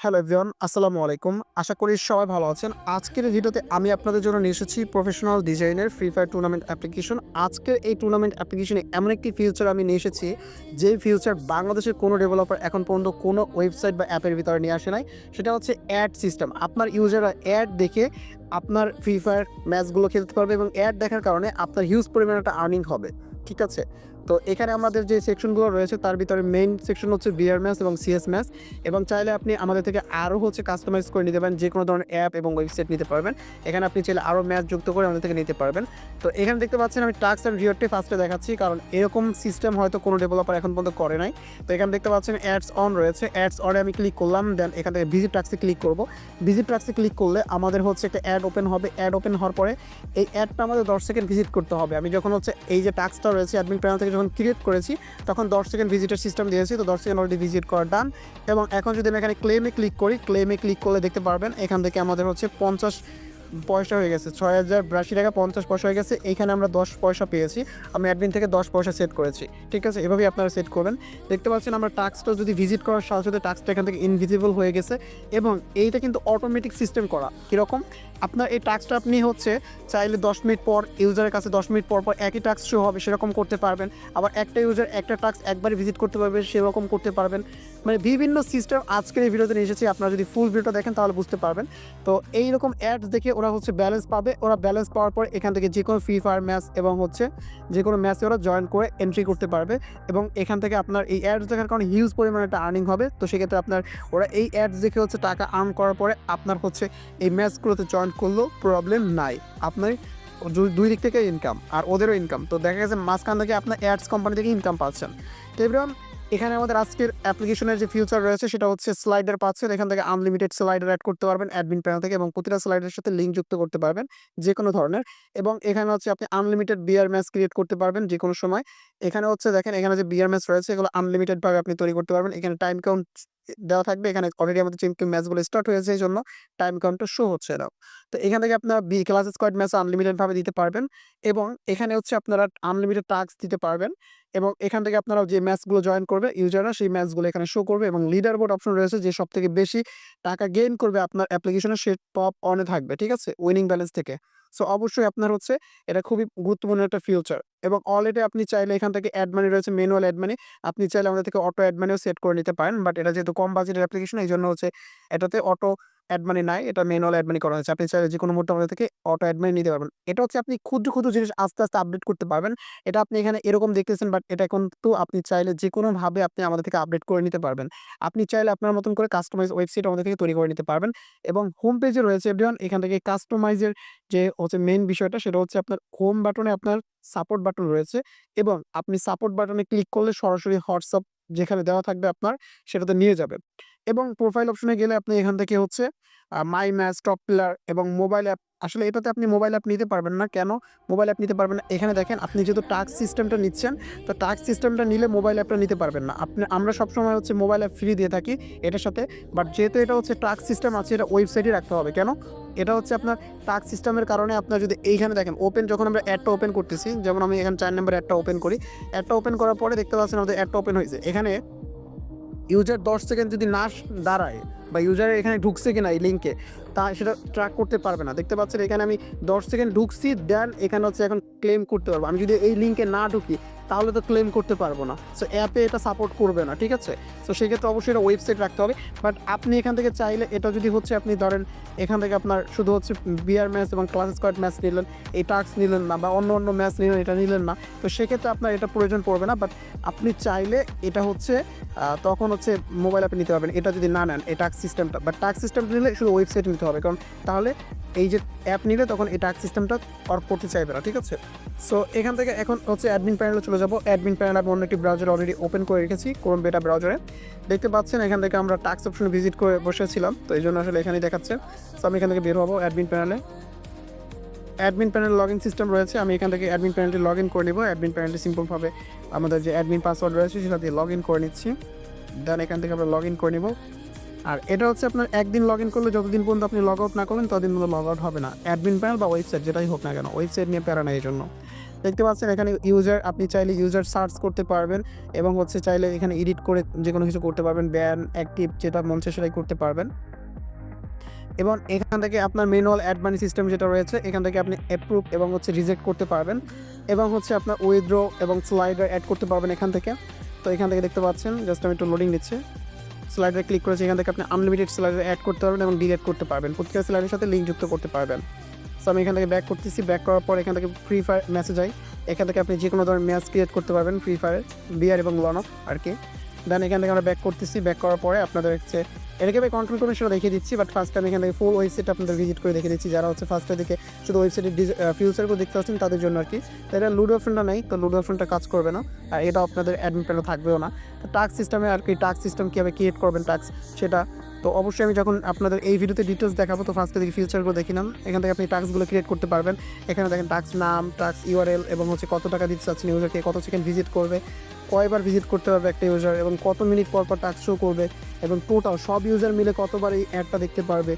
Hello everyone, আসসালামু আলাইকুম। আশা করি সবাই ভালো আছেন। আজকের এই ভিডিওতে আমি আপনাদের জন্য নিয়ে এসেছি প্রফেশনাল ডিজাইনের ফ্রি ফায়ার টুর্নামেন্ট অ্যাপ্লিকেশন। আজকের এই টুর্নামেন্ট অ্যাপ্লিকেশনে এমন একটি ফিউচার আমি নিয়ে এসেছি, যে ফিউচার বাংলাদেশের কোনো ডেভেলপার এখন পর্যন্ত কোনো ওয়েবসাইট বা অ্যাপের ভিতরে নিয়ে আসে নাই। সেটা হচ্ছে অ্যাড সিস্টেম। আপনার ইউজাররা অ্যাড দেখে আপনার ফ্রি ফায়ার ম্যাচগুলো খেলতে পারবে এবং অ্যাড দেখার কারণে আপনার হিউজ পরিমাণে একটা আর্নিং হবে। ঠিক আছে? তো এখানে আমাদের যে সেকশনগুলো রয়েছে তার ভিতরে মেইন সেকশন হচ্ছে বিআর ম্যাচ এবং সিএস ম্যাচ, এবং চাইলে আপনি আমাদের থেকে আরও কাস্টমাইজ করে নিতে পারেন। যে কোনো ধরনের অ্যাপ এবং ওয়েবসাইট নিতে পারবেন। এখানে আপনি চাইলে আরও ম্যাচ যুক্ত করে আমাদের থেকে নিতে পারবেন। তো এখানে দেখতে পাচ্ছেন আমি টাস্ক অ্যান্ড রিওয়ার্ডটি ফার্স্টে দেখাচ্ছি, কারণ এরকম সিস্টেম হয়তো কোনো ডেভেলপার এখন পর্যন্ত করে নাই। তো এখানে দেখতে পাচ্ছেন অ্যাডস অন রয়েছে। অ্যাডস অনে আমি ক্লিক করলাম, দেন এখান থেকে ভিজিট টাস্কে ক্লিক করব। ভিজিট টাস্কে ক্লিক করলে আমাদের একটা অ্যাড ওপেন হবে। অ্যাড ওপেন হওয়ার পরে এই অ্যাডটা আমাদের 10 সেকেন্ড ভিজিট করতে হবে। আমি যখন এই যে টাস্কটা রয়েছে অ্যাডমিন প্যানেল থেকে যখন ক্রিয়েট করেছি, তখন 10 সেকেন্ড ভিজিটের সিস্টেম দিয়েছি। তো 10 সেকেন্ড অলরেডি ভিজিট করা ডান। এবং এখন যদি আমি এখানে ক্লেমে ক্লিক করি, ক্লেমে ক্লিক করলে দেখতে পারবেন এখান থেকে আমাদের 50 পয়সা হয়ে গেছে, 6082 টাকা 50 পয়সা হয়ে গেছে। এইখানে আমরা 10 পয়সা পেয়েছি। আমি অ্যাডমিন থেকে 10 পয়সা সেট করেছি। ঠিক আছে, এভাবেই আপনারা সেট করবেন। দেখতে পাচ্ছেন আমরা টাস্কটা যদি ভিজিট করার সাথে সাথে টাস্কটা এখান থেকে ইনভিজিবল হয়ে গেছে। এবং এইটা কিন্তু অটোমেটিক সিস্টেম করা। কীরকম? আপনার এই টাস্কটা আপনি চাইলে 10 মিনিট পর ইউজারের কাছে 10 মিনিট পর পর একই টাস্ক শো হবে, সেরকম করতে পারবেন। আবার একটা ইউজার একটা টাস্ক একবারই ভিজিট করতে পারবে, সেরকম করতে পারবেন। মানে বিভিন্ন সিস্টেম আজকের এই ভিডিওতে নিয়ে এসেছি। আপনারা যদি ফুল ভিডিওটা দেখেন তাহলে বুঝতে পারবেন। তো এইরকম অ্যাডস দেখে ওরা ব্যালেন্স পাবে। ওরা ব্যালেন্স পাওয়ার পর এখান থেকে যে কোনো ফ্রি ফায়ার ম্যাচ এবং যে কোনো ম্যাচে ওরা জয়েন করে এন্ট্রি করতে পারবে। এবং এখান থেকে আপনার এই অ্যাডস দেখার কারণে হিউজ পরিমাণে একটা আর্নিং হবে। তো সেক্ষেত্রে ওরা এই অ্যাডস দেখে টাকা আর্ন করার পরে আপনার এই ম্যাচগুলোতে জয়েন করলেও প্রবলেম নাই। আপনার দুই দিক থেকে ইনকাম, আর ওদেরও ইনকাম। তো দেখা গেছে মাঝখান থেকে আপনার অ্যাডস কোম্পানি থেকে ইনকাম পাচ্ছেন। তো এভরিওয়ান, এখানে আমাদের আজকের অ্যাপ্লিকেশনের যে ফিউচার রয়েছে সেটা স্লাইডার পাচ্ছেন। এখান থেকে আনলিমিটেড স্লাইডার অ্যাড করতে পারবেন অ্যাডমিন প্যানেল থেকে, এবং প্রতিটা স্লাইডের সাথে লিঙ্ক যুক্ত করতে পারবেন যে কোনো ধরনের। এবং এখানে আপনি আনলিমিটেড বিআর ম্যাচ ক্রিয়েট করতে পারবেন যে কোনো সময়। এখানে দেখেন, এখানে যে বিআর ম্যাচ রয়েছে এগুলো আনলিমিটেড ভাবে আপনি তৈরি করতে পারবেন। এখানে টাইম কাউন্ট দেওয়া থাকবে। এখানে অলরেডি আমাদের টিম ম্যাচগুলো স্টার্ট হয়েছে, এই জন্য টাইম কাউন্টটা শো হচ্ছে না। তো এখান থেকে আপনারা ক্লাস স্কোয়াড ম্যাচ আনলিমিটেড ভাবে দিতে পারবেন। এবং এখানে আপনারা আনলিমিটেড টাস্ক দিতে পারবেন। এবং এখান থেকে আপনারা যে ম্যাচগুলো জয়েন করবে ইউজাররা, সেই ম্যাচগুলো এখানে শো করবে। এবং লিডার বোর্ড অপশন রয়েছে, যে সব থেকে বেশি টাকা গেইন করবে আপনার অ্যাপ্লিকেশনে সে টপ অনে থাকবে। ঠিক আছে, উইনিং ব্যালেন্স থেকে। সো অবশ্যই আপনার এটা খুবই গুরুত্বপূর্ণ একটা ফিউচার। এবং অলরেডি আপনি চাইলে এখান থেকে অ্যাড মানি রয়েছে, ম্যানুয়াল অ্যাড মানি। আপনি চাইলে আমাদের থেকে অটো অ্যাড মানিও সেট করে নিতে পারেন। বাট এটা যেহেতু কম বাজেটের অ্যাপ্লিকেশন, এই জন্য এটাতে অটো অ্যাড মানি নাই, এটা ম্যানুয়াল অ্যাড মানি করা হয়েছে। আপনি চাইলে যে কোনো মুহূর্তে আমাদের থেকে অটো অ্যাড মানি নিতে পারবেন। এটা আপনি ক্ষুদ্র ক্ষুদ্র জিনিস আস্তে আস্তে আপডেট করতে পারবেন। এটা আপনি এখানে এরকম দেখতেছেন, বাট এটা কিন্তু আপনি চাইলে যে কোনোভাবে আপনি আমাদের থেকে আপডেট করে নিতে পারবেন। আপনি চাইলে আপনার মতন করে কাস্টমাইজ ওয়েবসাইট আমাদের থেকে তৈরি করে নিতে পারবেন। এবং হোম পেজে রয়েছে এভরিওয়ান, এখান থেকে কাস্টমাইজের যে মেইন বিষয়টা, সেটা আপনার হোম বাটনে আপনার সাপোর্ট বাটন রয়েছে। এবং আপনি সাপোর্ট বাটনে ক্লিক করলে সরাসরি হোয়াটসঅ্যাপ যেখানে দেওয়া থাকবে আপনার, সেটাতে নিয়ে যাবে। এবং প্রোফাইল অপশনে গেলে আপনি এখান থেকে মাই ম্যাচ, টপ প্লেয়ার এবং মোবাইল অ্যাপ। আসলে এটাতে আপনি মোবাইল অ্যাপ নিতে পারবেন না। কেন মোবাইল অ্যাপ নিতে পারবেন না? এখানে দেখেন, আপনি যেহেতু টাস্ক সিস্টেমটা নিচ্ছেন, তো টাস্ক সিস্টেমটা নিলে মোবাইল অ্যাপটা নিতে পারবেন না। আমরা সবসময় মোবাইল অ্যাপ ফ্রি দিয়ে থাকি এটার সাথে। বাট যেহেতু এটা টাস্ক সিস্টেম আছে, এটা ওয়েবসাইটে রাখতে হবে। কেন? এটা আপনার টাস্ক সিস্টেমের কারণে আপনার যদি এইখানে দেখেন ওপেন, যখন আমরা অ্যাডটা ওপেন করতেছি, যেমন আমি এখানে 4 নম্বর অ্যাডটা ওপেন করি। অ্যাডটা ওপেন করার পরে দেখতে পাচ্ছেন আমাদের অ্যাডটা ওপেন হয়েছে। এখানে ইউজার 10 সেকেন্ড যদি না দাঁড়ায়, বা ইউজার এখানে ঢুকছে কিনা এই লিঙ্কে, তা সেটা ট্র্যাক করতে পারবে না। দেখতে পাচ্ছেন এখানে আমি 10 সেকেন্ড ঢুকছি, দেন এখানে এখন ক্লেম করতে পারবো। আমি যদি এই লিঙ্কে না ঢুকি তাহলে তো ক্লেম করতে পারবো না। সো অ্যাপে এটা সাপোর্ট করবে না। ঠিক আছে, সো সেক্ষেত্রে অবশ্যই এটা ওয়েবসাইট রাখতে হবে। বাট আপনি এখান থেকে চাইলে এটা যদি আপনি ধরেন এখান থেকে আপনার শুধু বিআর ম্যাচ এবং ক্লাস স্কোয়াড ম্যাচ নিলেন, এই টাস্ক নিলেন না, বা অন্য অন্য ম্যাচ নিলেন, এটা নিলেন না, তো সেক্ষেত্রে আপনার এটা প্রয়োজন পড়বে না। বাট আপনি চাইলে এটা তখন মোবাইল অ্যাপে নিতে পারবেন, এটা যদি না নেন এই টাস্ক সিস্টেমটা। বাট টাস্ক সিস্টেমটা নিলে শুধু ওয়েবসাইটে নিতে হবে, কারণ তাহলে এই যে অ্যাপ নিলে তখন এই টাস্ক সিস্টেমটা ওয়ার্ক করতে চাইবে না। ঠিক আছে, সো এখান থেকে এখন অ্যাডমিন প্যানেলে চলে যাবো। অ্যাডমিন প্যানেল আমি অন্য একটি ব্রাউজার অলরেডি ওপেন করে রেখেছি, ক্রোম বেটা ব্রাউজারে। দেখতে পাচ্ছেন এখান থেকে আমরা টাস্ক অপশনে ভিজিট করে বসেছিলাম, তো এই জন্য আসলে এখানেই দেখাচ্ছে। সো আমি এখান থেকে বের হবো অ্যাডমিন প্যানেলে। Admin panel log in system রয়েছে, আমি এখান থেকে অ্যাডমিন প্যানেলটি লগ ইন করে নিব। অ্যাডমিন প্যানেলটি সিম্পলভাবে আমাদের যে অ্যাডমিন পাসওয়ার্ড রয়েছে সেটা দিয়ে লগ ইন করে নিচ্ছি। দেন এখান থেকে আমরা লগ ইন করে নিব। আর এটা আপনার একদিন লগ ইন করলে, যতদিন পর্যন্ত আপনি লগ আউট না করলেন ততদিন পর্যন্ত লগ আউট হবে না। অ্যাডমিন প্যানেল বা ওয়েবসাইট যেটাই হোক না কেন, ওয়েবসাইট নিয়ে প্যারা নেই এই জন্য। দেখতে পাচ্ছেন এখানে ইউজার, আপনি চাইলে ইউজার সার্চ করতে পারবেন এবং হচ্ছে চাইলে এখানে এডিট করে যে কোনো কিছু করতে পারবেন, ব্যান অ্যাক্টিভ যেটা মন চায় সেটাই করতে পারবেন। এবং এখান থেকে আপনার ম্যানুয়াল অ্যাড মানি সিস্টেম যেটা রয়েছে এখান থেকে আপনি অ্যাপ্রুভ এবং হচ্ছে রিজেক্ট করতে পারবেন এবং হচ্ছে আপনার উইথড্র এবং স্লাইডার অ্যাড করতে পারবেন এখান থেকে। তো এখান থেকে দেখতে পাচ্ছেন জাস্ট আমি একটু লোডিং নিচ্ছে, স্লাইডারে ক্লিক করেছি, এখান থেকে আপনি আনলিমিটেড স্লাইডার অ্যাড করতে পারবেন এবং ডিলিট করতে পারবেন, প্রত্যেকটা স্লাইডের সাথে লিঙ্ক যুক্ত করতে পারবেন। সো আমি এখান থেকে ব্যাক করতেছি, ব্যাক করার পর এখান থেকে ফ্রি ফায়ার মেসেজ আই, এখান থেকে আপনি যে কোনো ধরনের ম্যাচ ক্রিয়েট করতে পারবেন ফ্রি ফায়ার, বিআর এবং লনফ আর কি। দেন এখান থেকে আমরা ব্যাক করতেছি, ব্যাক করার পরে আপনাদের হচ্ছে এটাকে আমি কন্ট্রোল করে সেটা দেখিয়ে দিচ্ছি, বাট ফার্স্ট আমি এখান থেকে ফুল ওয়েবসাইট আপনাদের ভিজিট করে দেখিয়ে দিচ্ছি, যারা হচ্ছে ফার্স্টে দিকে শুধু ওয়েবসাইটের ফিউচারগুলো দেখতে পাচ্ছেন তাদের জন্য আর কি। তো এটা লুডো অপশনটা নেই, তো লুডো অপশনটা কাজ করবে না, আর এটা আপনাদের অ্যাডমিন প্যানেলে থাকবেও না। তো টাস্ক সিস্টেমে আর কি, টাস্ক সিস্টেম কীভাবে ক্রিয়েট করবেন টাস্ক সেটা তো অবশ্যই আমি যখন আপনাদের এই ভিডিওতে ডিটেলস দেখাবো, তো ফার্স্টে দিকে ফিউচারগুলো দেখিলাম, এখান থেকে আপনি টাস্কগুলো ক্রিয়েট করতে পারবেন। এখানে দেখেন টাস্ক নাম, টাস্ক ইউআরএল এবং হচ্ছে কত টাকা দিতে চাচ্ছেন ইউজারকে, কত সেকেন্ড ভিজিট করবে, কয়বার ভিজিট করতে পারবে একটা ইউজার এবং কত মিনিট পর পর টাস্ক শো করবে এবং টোটাল সব ইউজার মিলে কতবার এই অ্যাডটা দেখতে পারবে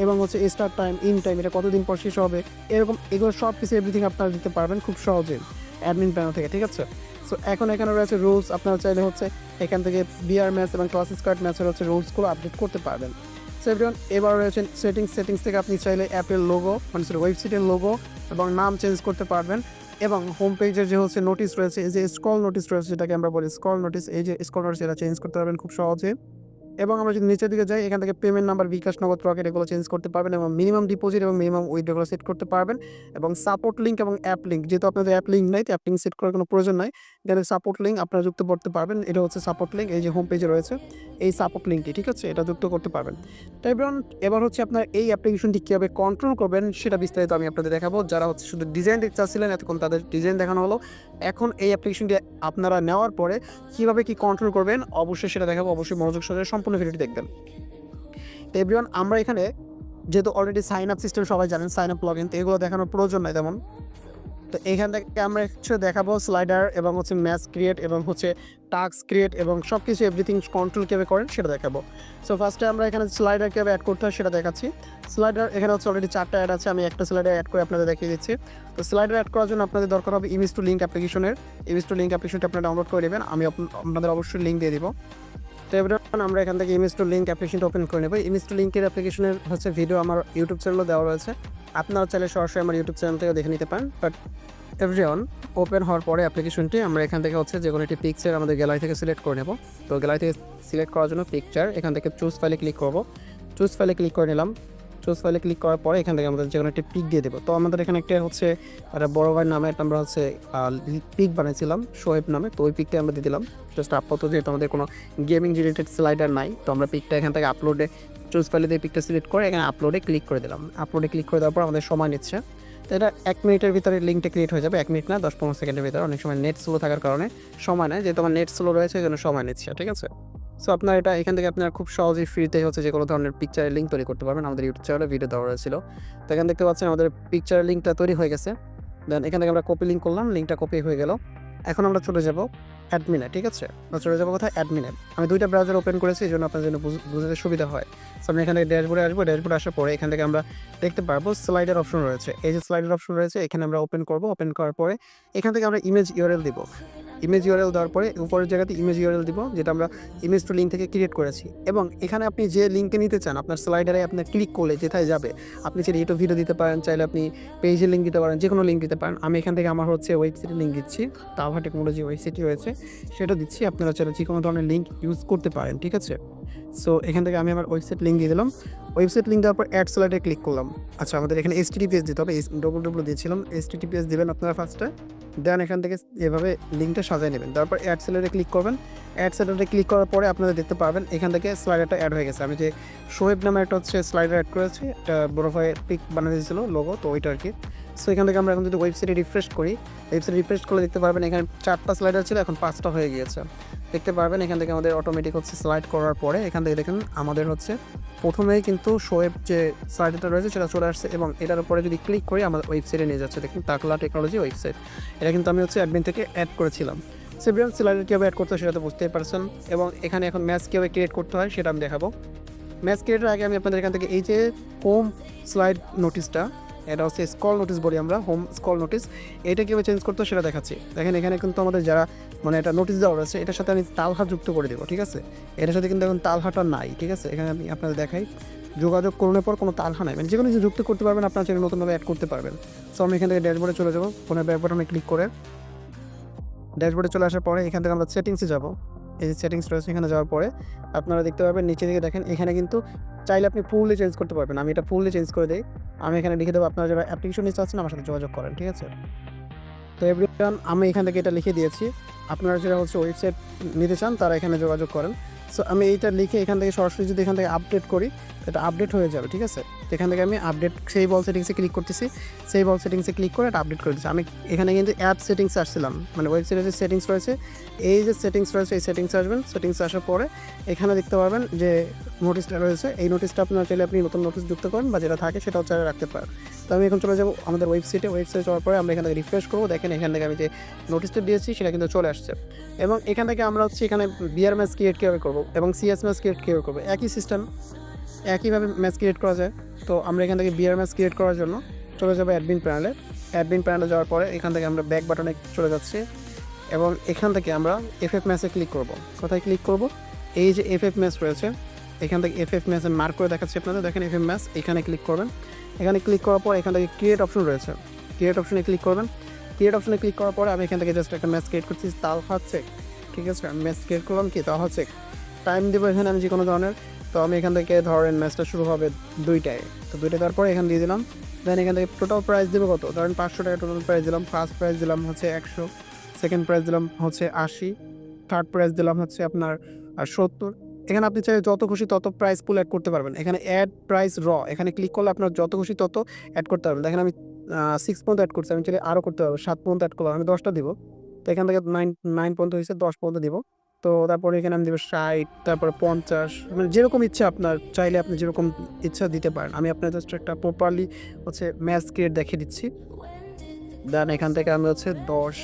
এবং হচ্ছে স্টার্ট টাইম, ইন টাইম, এটা কতদিন পর শেষ হবে, এরকম এগুলো সব কিছু এভরিথিং আপনারা দিতে পারবেন খুব সহজে অ্যাডমিন প্যানেল থেকে, ঠিক আছে। সো এখন এখানে রয়েছে রুলস, আপনারা চাইলে হচ্ছে এখান থেকে বিআর ম্যাচ এবং ক্লাসিক কার্ড ম্যাচের হচ্ছে রুলসগুলো আপডেট করতে পারবেন। সো এভরিওয়ান, এবার রয়েছে সেটিংস থেকে আপনি চাইলে অ্যাপের লোগো মানে ওয়েবসাইটের লোগো এবং নাম চেঞ্জ করতে পারবেন এবং হোম পেজের যে হচ্ছে নোটিশ রয়েছে, এই যে স্ক্রল নোটিশ রয়েছে যেটাকে আমরা বলি স্ক্রল নোটিশ, এই যে স্ক্রল নোটিশ এটা চেঞ্জ করতে পারবেন খুব সহজে। এবং আমরা যদি নিচের দিকে যাই এখান থেকে পেমেন্ট নাম্বার, বিকাশ, নগদ, রকেট এগুলো চেঞ্জ করতে পারবেন এবং মিনিমাম ডিপোজিট এবং মিনিমাম উইথড্রগুলো সেট করতে পারবেন এবং সাপোর্ট লিঙ্ক এবং অ্যাপ লিঙ্ক, যেহেতু আপনাদের অ্যাপ লিঙ্ক নাই তো অ্যাপ লিঙ্ক সেট করার কোনো প্রয়োজন নাই, এখানে সাপোর্ট লিঙ্ক আপনারা যুক্ত করতে পারবেন। এটা হচ্ছে সাপোর্ট লিঙ্ক, এই যে হোম পেজে রয়েছে এই সাপোর্ট লিঙ্কটি, ঠিক আছে, এটা যুক্ত করতে পারবেন। তাই এবার হচ্ছে আপনার এই অ্যাপ্লিকেশনটি কীভাবে কন্ট্রোল করবেন সেটা বিস্তারিত আমি আপনাদের দেখাবো। যারা হচ্ছে শুধু ডিজাইন দেখতে চাচ্ছিলেন এতক্ষণ তাদের ডিজাইন দেখানো হলো, এখন এই অ্যাপ্লিকেশনটি আপনারা নেওয়ার পরে কীভাবে কি কন্ট্রোল করবেন অবশ্যই সেটা দেখাবো, অবশ্যই মনোযোগ সহকারে সম্পূর্ণ ভিডিওটি দেখবেন। তো এভরিওয়ান, আমরা এখানে যেহেতু অলরেডি সাইন আপ সিস্টেম সবাই জানেন, সাইন আপ লগইন, তো এগুলো দেখানোর প্রয়োজন নাই তেমন। তো এখান থেকে আমরা হচ্ছে দেখাবো স্লাইডার এবং হচ্ছে ম্যাচ ক্রিয়েট এবং হচ্ছে টাস্ক ক্রিয়েট এবং সব কিছু এভরিথিং কন্ট্রোল কীভাবে করেন সেটা দেখাবো। সো ফার্স্টে আমরা এখানে স্লাইডার কীভাবে অ্যাড করতে হয় সেটা দেখাচ্ছি। স্লাইডার এখানে হচ্ছে অলরেডি 4টা অ্যাড আছে, আমি একটা স্লাইডার অ্যাড করে আপনাদের দেখিয়ে দিচ্ছি। তো স্লাইডার অ্যাড করার জন্য আপনাদের দরকার হবে ইমেজ টু লিঙ্ক অ্যাপ্লিকেশনের, ইমেজ টু লিঙ্ক অ্যাপ্লিকেশনটা আপনারা ডাউনলোড করে নেবেন, আমি আপনাদের অবশ্যই লিঙ্ক দিয়ে দিব। তো এবার আমরা এখান থেকে ইমেজ টু লিঙ্ক অ্যাপ্লিকেশনটা ওপেন করে নেব। ইমেজ টু লিঙ্কের অ্যাপ্লিকেশনের হচ্ছে ভিডিও আমার ইউটিউব চ্যানেলে দেওয়া রয়েছে, আপনারা চাইলে সরাসরি আমার ইউটিউব চ্যানেল থেকে দেখে নিতে পারেন। বাট এভরিওয়ান, ওপেন হওয়ার পরে অ্যাপ্লিকেশনটি আমরা এখান থেকে হচ্ছে যে কোনো একটি পিকচার আমাদের গ্যালারি থেকে সিলেক্ট করে নেব। তো গ্যালারি থেকে সিলেক্ট করার জন্য পিকচার, এখান থেকে চুজ ফাইলে ক্লিক করব, চুজ ফাইলে ক্লিক করে নিলাম। চুজ ফাইলে ক্লিক করার পরে এখান থেকে আমাদের যে কোনো একটি পিক দিয়ে দেবো। তো আমাদের এখানে একটা হচ্ছে একটা বড় ভাই নামে একটা আমরা হচ্ছে পিক বানিয়েছিলাম শোয়েব নামে, তো ওই পিকটা আমরা দিয়ে দিলাম। জাস্ট আপাতত যেহেতু আমাদের কোনো গেমিং রিলেটেড স্লাইডার নাই, তো আমরা পিকটা এখান থেকে আপলোডে চুজ ফাইলে দিয়ে পিকটা সিলেক্ট করে এখানে আপলোডে ক্লিক করে দিলাম। আপলোডে ক্লিক করে দেওয়ার পর আমাদের সময় নিচ্ছে, তো এটা 1 মিনিটের ভিতরে লিঙ্কটা ক্রিয়েট হয়ে যাবে, 1 মিনিট না 10-15 সেকেন্ডের ভিতরে। অনেক সময় নেট স্লো থাকার কারণে সময় নেয়, যেহেতু আমার নেট স্লো রয়েছে এই জন্য সময় নিচ্ছে, ঠিক আছে। সো আপনার এটা এখান থেকে আপনার খুব সহজেই ফ্রিতে হচ্ছে যে কোনো ধরনের পিকচারের লিঙ্ক তৈরি করতে পারবেন, আমাদের ইউটিউব চ্যানেলে ভিডিও দেওয়া হয়েছিল। তো এখানে দেখতে পাচ্ছেন আমাদের পিকচারের লিঙ্কটা তৈরি হয়ে গেছে। দেন এখান থেকে আমরা কপি লিঙ্ক করলাম, লিঙ্কটা কপি হয়ে গেল। এখন আমরা চলে যাব অ্যাডমিনে, ঠিক আছে, আমরা চলে যাবো কোথায়, অ্যাডমিনে। আমি 2টা ব্রাউজার ওপেন করেছি এই জন্য আপনার জন্য বুঝতে সুবিধা হয়। সো আমি এখানে ড্যাশবোর্ডে আসবো, ড্যাশবোর্ডে আসার পরে এখান থেকে আমরা দেখতে পারবো স্লাইডার অপশন রয়েছে, এই যে স্লাইডার অপশন রয়েছে এখানে আমরা ওপেন করব। ওপেন করার পরে এখান থেকে আমরা ইমেজ ইউআরএল দিব, ইমেজ ইউআরএল দেওয়ার পরে উপরের জায়গাতে ইমেজ ইউআরএল দিব যেটা আমরা ইমেজ টু লিঙ্ক থেকে ক্রিয়েট করেছি। এবং এখানে আপনি যে লিঙ্কে নিতে চান আপনার স্লাইডারে আপনার ক্লিক করলে যেটাই যাবে, আপনি চাইলে ইউটিউব ভিডিও দিতে পারেন, চাইলে আপনি পেজের লিঙ্ক দিতে পারেন, যে কোনো লিঙ্ক দিতে পারেন। আমি এখান থেকে আমার হচ্ছে ওয়েবসাইটের লিঙ্ক দিচ্ছি, তাওভা টেকনোলজি ওয়েবসাইটই রয়েছে সেটা দিচ্ছি, আপনারা চাইলে যে কোনো ধরনের লিঙ্ক ইউজ করতে পারেন, ঠিক আছে। সো এখান থেকে আমি আমার ওয়েবসাইট লিঙ্ক দিয়ে দিলাম, ওয়েবসাইট লিঙ্ক দেওয়ার পর অ্যাড স্লাইডে ক্লিক করলাম। আচ্ছা, আমাদের এখানে HTTPS দিতে হবে, ডব্লিউ দিয়েছিলাম, HTTPS দেবেন আপনারা ফার্স্টে। দেন এখান থেকে এভাবে লিঙ্কটা সাজিয়ে নেবেন, তারপর অ্যাড স্লাইডে ক্লিক করবেন। অ্যাড স্লাইডে ক্লিক করার পরে আপনারা দেখতে পাবেন এখান থেকে স্লাইডারটা অ্যাড হয়ে গেছে। আমি যে শোয়েব নামে একটা হচ্ছে স্লাইডার অ্যাড করেছি, একটা বড় ভাই পিক বানিয়ে দিয়েছিল লোগো, তো ওইটা আর কি। সো এখান থেকে আমরা এখন যদি ওয়েবসাইটে রিফ্রেশ করি, ওয়েবসাইটে রিফ্রেশ করলে দেখতে পারবেন এখানে 4টা স্লাইডার ছিল, এখন 5টা হয়ে গিয়েছে। দেখতে পারবেন এখান থেকে আমাদের অটোমেটিক হচ্ছে স্লাইড করার পরে এখান থেকে দেখেন আমাদের হচ্ছে প্রথমেই কিন্তু শোয়েব যে স্লাইডারটা রয়েছে সেটা চলে আসছে এবং এটার উপরে যদি ক্লিক করি আমাদের ওয়েবসাইটে নিয়ে যাচ্ছে। দেখুন তাকলা টেকনোলজি ওয়েবসাইট, এটা কিন্তু আমি হচ্ছে অ্যাডমিন থেকে অ্যাড করেছিলাম। সেভরিয়ান স্লাইডার কীভাবে অ্যাড করতে হয় সেটা তো বুঝতেই পারছেন, এবং এখানে এখন ম্যাচ কীভাবে ক্রিয়েট করতে হয় সেটা আমি দেখাবো। ম্যাচ ক্রিয়েটের আগে আমি আপনাদের এখান থেকে এই যে হোম স্লাইড নোটিশটা, এটা হচ্ছে স্কল নোটিস বলি আমরা, হোম স্কল নোটিস। এটা কীভাবে চেঞ্জ করতে হয় সেটা দেখাচ্ছি। দেখেন এখানে কিন্তু আমাদের যারা মানে এটা নোটিস দেওয়া রয়েছে এটার সাথে আমি তালহা যুক্ত করে দেবো, ঠিক আছে। এটার সাথে কিন্তু এখন তালহাটা নাই, ঠিক আছে। এখানে আমি আপনাদের দেখাই, যোগাযোগ করানোর পর কোনো তালহা নাই, মানে যে কোনো কিছু যুক্ত করতে পারবেন, আপনার চ্যানেল নতুনভাবে অ্যাড করতে পারবেন। সো আমি এখান থেকে ড্যাশবোর্ডে চলে যাবো, ফোনের ব্যাক বাটনে ক্লিক করে ড্যাশবোর্ডে চলে আসার পরে এখান থেকে আমরা সেটিংসে যাব। এই যে সেটিংস রয়েছে এখানে যাওয়ার পরে আপনারা দেখতে পাবেন নিচে দিকে দেখেন এখানে কিন্তু চাইলে আপনি ফুললি চেঞ্জ করতে পারবেন। আমি এটা ফুললি চেঞ্জ করে দিই। আমি এখানে লিখে দেবো আপনারা যারা অ্যাপ্লিকেশন নিতে চাচ্ছেন আমার সাথে যোগাযোগ করেন, ঠিক আছে। তো এভরিওয়ান আমি এখান থেকে এটা লিখে দিয়েছি, আপনারা যারা হচ্ছে ওয়েবসাইট নিতে চান তারা এখানে যোগাযোগ করেন। সো আমি এইটা লিখে এখান থেকে সরাসরি যদি এখান থেকে আপডেট করি এটা আপডেট হয়ে যাবে, ঠিক আছে। তো এখান থেকে আমি আপডেট সেই বল সেটিংসে ক্লিক করতেছি, সেই বল সেটিংসে ক্লিক করে এটা আপডেট করে দিচ্ছি। আমি এখানে কিন্তু অ্যাপ সেটিংসে আসছিলাম, মানে ওয়েবসাইটের যে সেটিংস রয়েছে, এই যে সেটিংস রয়েছে এই সেটিংসে আসবেন। সেটিংসে আসার পরে এখানে দেখতে পারবেন যে নোটিসটা রয়েছে, এই নোটিসটা আপনার চাইলে আপনি নতুন নোটিস যুক্ত করেন বা যেটা থাকে সেটাও চাইলে রাখতে পারেন। তো আমি এখন চলে যাবো আমাদের ওয়েবসাইটে যাওয়ার পরে আমরা এখান থেকে রিফ্রেশ করবো। দেখেন এখান থেকে আমি যে নোটিসটা দিয়েছি সেটা কিন্তু চলে আসছে। এবং এখান থেকে আমরা হচ্ছে এখানে বিআর ম্যাচ ক্রিয়েট কীভাবে করবো এবং সিএস ম্যাচ ক্রিয়েট কীভাবে করবো, একই সিস্টেম, একইভাবে ম্যাচ ক্রিয়েট করা যায়। তো আমরা এখান থেকে বিআর ম্যাচ ক্রিয়েট করার জন্য চলে যাবো অ্যাডমিন প্যানেলে। অ্যাডমিন প্যানেলে যাওয়ার পরে এখান থেকে আমরা ব্যাক বাটনে চলে যাচ্ছি এবং এখান থেকে আমরা এফএফ ম্যাচে ক্লিক করব। কোথায় ক্লিক করব? এই যে এফএফ ম্যাচ রয়েছে এখান থেকে এফএফ ম্যাচে মার্ক করে দেখাচ্ছি আপনাদের, দেখেন এফএফ ম্যাচ, এখানে ক্লিক করবেন। এখানে ক্লিক করার পর এখান থেকে ক্রিয়েট অপশন রয়েছে, ক্রিয়েট অপশনে ক্লিক করবেন। ক্রিয়েট অপশনে ক্লিক করার পরে আমি এখান থেকে জাস্ট একটা ম্যাচ ক্রিয়েট করছি, তাল হচ্ছে, ঠিক আছে। আমি ম্যাচ ক্রিয়েট করলাম কি তাল হচ্ছে, টাইম দেবো এখানে আমি যে কোনো ধরনের। তো আমি এখান থেকে ধরেন ম্যাচটা শুরু হবে 2টায়, তো 2টায় দেওয়ার পরে এখানে দিয়ে দিলাম। দেন এখান থেকে টোটাল প্রাইস দেবো কত, ধরেন 500 টাকা টোটাল প্রাইস দিলাম। ফার্স্ট প্রাইস দিলাম হচ্ছে 100, সেকেন্ড প্রাইস দিলাম হচ্ছে 80, থার্ড প্রাইস দিলাম হচ্ছে আপনার 70। এখানে আপনি চাইলে যত খুশি তত প্রাইস পুল অ্যাড করতে পারবেন। এখানে অ্যাড প্রাইস এখানে ক্লিক করলে আপনার যত খুশি তত অ্যাড করতে পারবেন। দেখেন আমি 6 পর্যন্ত অ্যাড করছি, আমি চাইলে আরও করতে পারবো, 7 পর্যন্ত অ্যাড করলাম, আমি 10টা দিব। তো এখান থেকে 9 পর্যন্ত হয়েছে, 10 পর্যন্ত দিব। তো তারপরে এখানে আমি দেবো 60, তারপরে 50, মানে যেরকম ইচ্ছা আপনার, চাইলে আপনি যেরকম ইচ্ছা দিতে পারেন। আমি আপনার জাস্ট একটা প্রপারলি হচ্ছে ম্যাচ ক্রিয়েট দেখিয়ে দিচ্ছি। দেন এখান থেকে আমি হচ্ছে 10,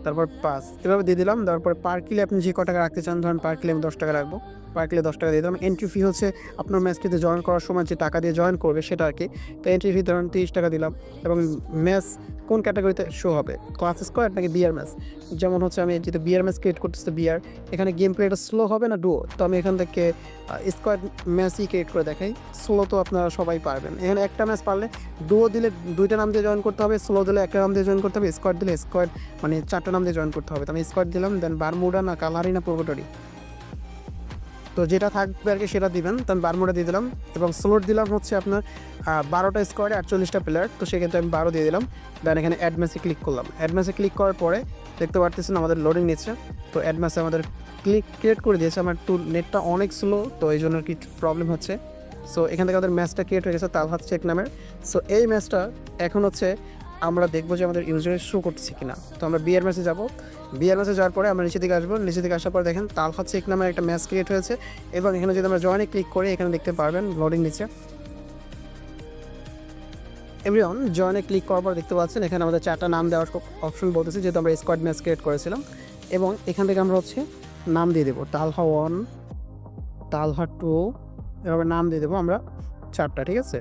তারপর 5 এভাবে দিয়ে দিলাম। তারপরে পার কিলে আপনি যে ক টাকা রাখতে চান, ধরেন পার কিলে আমি 10 টাকা রাখবো, পার কিলে 10 টাকা দিয়ে দিলাম। এন্ট্রি ফি হচ্ছে আপনার ম্যাচটিতে জয়েন করার সময় যে টাকা দিয়ে জয়েন করবে সেটা আর কি। তো এন্ট্রি ফি ধরেন 30 টাকা দিলাম। এবং ম্যাচ কোন ক্যাটাগরিতে শো হবে, ক্লাস স্কোয়াড নাকি বিআর ম্যাচ। যেমন হচ্ছে আমি যেটা বিআর ম্যাচ ক্রিয়েট করতেছি, বিআর এখানে গেম প্লেটা স্লো হবে না ডুও, তো আমি এখান থেকে স্কোয়াড ম্যাচই ক্রিয়েট করে দেখাই। স্লো তো আপনারা সবাই পারবেন, এখানে একটা ম্যাচ পারলে ডুও দিলে 2টা নাম দিয়ে জয়েন করতে হবে, স্লো দিলে একটা নাম দিয়ে জয়েন করতে হবে, স্কোয়াড দিলে স্কোয়াড মানে 4টা নাম দিয়ে জয়েন করতে হবে। তো আমি স্কোয়াড দিলাম, দেন বারমুডা না কালারি না পূর্বটরি, তো যেটা থাকবে আর কি সেটা দিবেন। তো আমি বারমুডা দিয়ে দিলাম এবং স্লোট দিলাম হচ্ছে আপনার 12টা স্কোয়াডে 48টা প্লেয়ার, তো সেক্ষেত্রে আমি 12 দিয়ে দিলাম। দেন এখানে অ্যাড ম্যাচে ক্লিক করলাম। অ্যাড ম্যাচে ক্লিক করার পরে দেখতে পারতেছেন আমাদের লোডিং নিচ্ছে। তো অ্যাড ম্যাচে আমাদের ক্রিয়েট করে দিয়েছে। আমার একটু নেটটা অনেক স্লো, তো এই জন্য কি প্রবলেম হচ্ছে। সো এখান থেকে আমাদের ম্যাচটা ক্রিয়েট হয়ে গেছে তালহাত চেক নামের। সো এই ম্যাচটা এখন হচ্ছে আমরা দেখবো যে আমাদের ইউজারে শো করতেছে কিনা। তো আমরা বিআর ম্যাচে যাবো, বিআর ম্যাচে যাওয়ার পরে আমরা নিচে দিকে আসবো। নিচে দিকে আসার পরে দেখেন তালহাত চেক নামের একটা ম্যাচ ক্রিয়েট হয়েছে এবং এখানে যদি আমরা জয়েনে ক্লিক করি এখানে দেখতে পারবেন লোডিং নিচে। এভরিওয়ান জয়েনে ক্লিক করার পর দেখতে পাচ্ছেন এখানে আমাদের 4টা নাম দেওয়ার অপশন বলতেছে, যেহেতু আমরা স্কোয়াড ম্যাচ ক্রিয়েট করেছিলাম। এবং এখান থেকে আমরা হচ্ছে নাম দিয়ে দেবো, তালহা 1, তালহা 2, এভাবে নাম দিয়ে দেবো আমরা 4টা, ঠিক আছে।